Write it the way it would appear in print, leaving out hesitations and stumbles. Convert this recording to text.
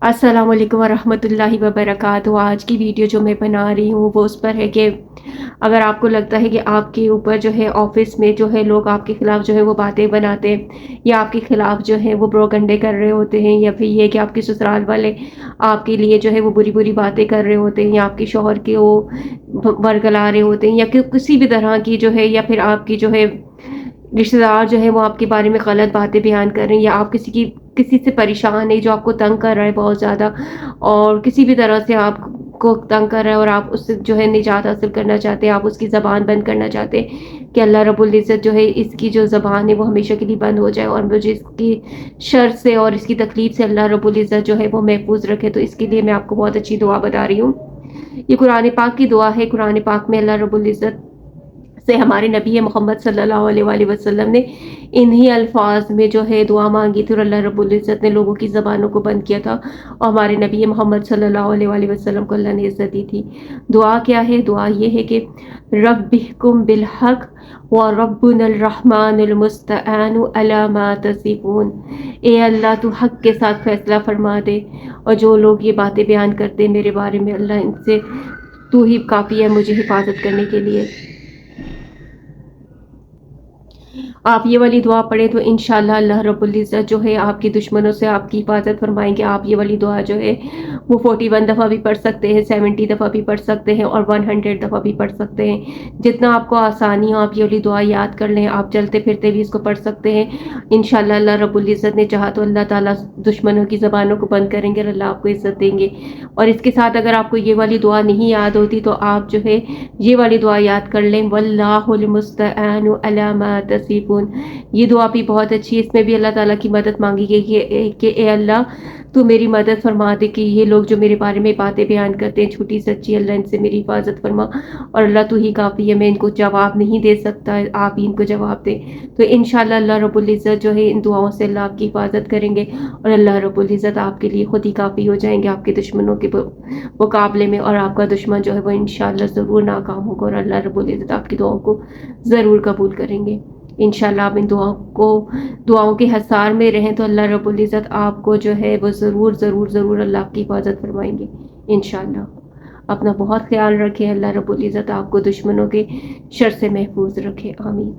अस्सलाम वालेकुम वरहमतुल्लाहि वबरकातुहू। आज की वीडियो जो मैं बना रही हूँ वो उस पर है कि अगर आपको लगता है कि आपके ऊपर जो है ऑफिस में जो है लोग आपके खिलाफ जो है वो बातें बनाते हैं या आपके खिलाफ जो है वो प्रोपगंडे कर रहे होते हैं, या फिर ये कि आपके ससुराल वाले आपके लिए जो है वो बुरी बुरी बातें कर रहे होते हैं, या आपके शौहर के वो बरगला रहे होते हैं, या किसी भी तरह की जो है, या फिर आपकी जो है रिश्तेदार जो है वो आपके बारे में गलत बातें बयान कर रहे हैं, या आप किसी से परेशान है जो आपको तंग कर रहा है बहुत ज़्यादा, और किसी भी तरह से आपको तंग कर रहा है और आप उससे जो है निजात हासिल करना चाहते हैं, आप उसकी ज़बान बंद करना चाहते हैं कि अल्लाह रब्बुल इज़्ज़त जो है इसकी जो ज़बान है वो हमेशा के लिए बंद हो जाए और मुझे इसकी शर से और इसकी तकलीफ़ से अल्लाह रब्बुल इज़्ज़त जो है वो महफूज रखे। तो इसके लिए मैं आपको बहुत अच्छी दुआ बता रही हूँ। ये कुरान पाक की दुआ है। कुरान पाक में अल्लाह रब्बुल इज़्ज़त से हमारे नबी मोहम्मद सल्लल्लाहु अलैहि वसल्लम ने इन्हीं अल्फाज में जो है दुआ मांगी थी और अल्लाह रब्बुल इज़्ज़त ने लोगों की ज़बानों को बंद किया था और हमारे नबी मोहम्मद सल्लल्लाहु अलैहि वसल्लम को अल्लाह ने इज़्ज़त दी थी। दुआ क्या है? दुआ ये है कि रब्बिकुम बिल हक व रब्बुनल रहमानुल मुस्तआनु अला मा तसिफून। ए अल्लाह तू हक के साथ फैसला फरमा दे, और जो लोग ये बातें बयान करते हैं मेरे बारे में, अल्लाह इनसे तू ही काफ़ी है मुझे हिफाजत करने के लिए। आप ये वाली दुआ पढ़ें तो इंशाअल्लाह अल्लाह रब्बुल इज़्ज़त जो है आपके दुश्मनों से आपकी हिफाजत फरमाएंगे। आप ये वाली दुआ जो है वो 41 दफ़ा भी पढ़ सकते हैं, 70 दफ़ा भी पढ़ सकते हैं और 100 दफ़ा भी पढ़ सकते हैं। जितना आपको आसानी हो आप ये वाली दुआ याद कर लें। आप चलते फिरते भी इसको पढ़ सकते हैं। इंशाअल्लाह अल्लाह रब्बुल इज़्ज़त ने चाहा तो अल्लाह ताला दुश्मनों की ज़बानों को बंद करेंगे और अल्लाह आपको इज़्ज़त देंगे। और इसके साथ अगर आपको ये वाली दुआ नहीं याद होती तो आप जो है ये वाली दुआ याद कर लें, वल्लाहुल मुस्तआनु अला मा तसिफून। ये दुआ भी बहुत अच्छी है। इसमें भी अल्लाह ताला की मदद मांगी गई कि ए अल्लाह तू मेरी मदद फरमा दे कि ये लोग जो मेरे बारे में बातें बयान करते हैं झूठी सच्ची, अल्लाह इनसे मेरी हिफाजत फरमा, और अल्लाह तू ही काफ़ी है, मैं इनको जवाब नहीं दे सकता, आप ही इनको जवाब दे। तो इंशाअल्लाह अल्लाह रब्बुल इज़्ज़त जो है इन दुआओं से अल्लाह आपकी हिफाजत करेंगे और अल्लाह रब्बुल इज़्ज़त आपके लिए खुद ही काफ़ी हो जाएंगे आपके दुश्मनों के मुकाबले में, और आपका दुश्मन जो है वो इंशाअल्लाह ज़रूर नाकाम होगा और अल्लाह रब्बुल इज़्ज़त आपकी दुआओं को ज़रूर कबूल करेंगे। इंशाअल्लाह आप इन दुआओं के हसार में रहें तो अल्लाह रब्बुल इज़्ज़त आपको जो है वो ज़रूर ज़रूर ज़रूर अल्लाह आपकी हिफाजत फरमाएंगे इंशाअल्लाह। अपना बहुत ख्याल रखें। अल्लाह रब्बुल इज़्ज़त आपको दुश्मनों के शर से महफूज रखे। आमीन।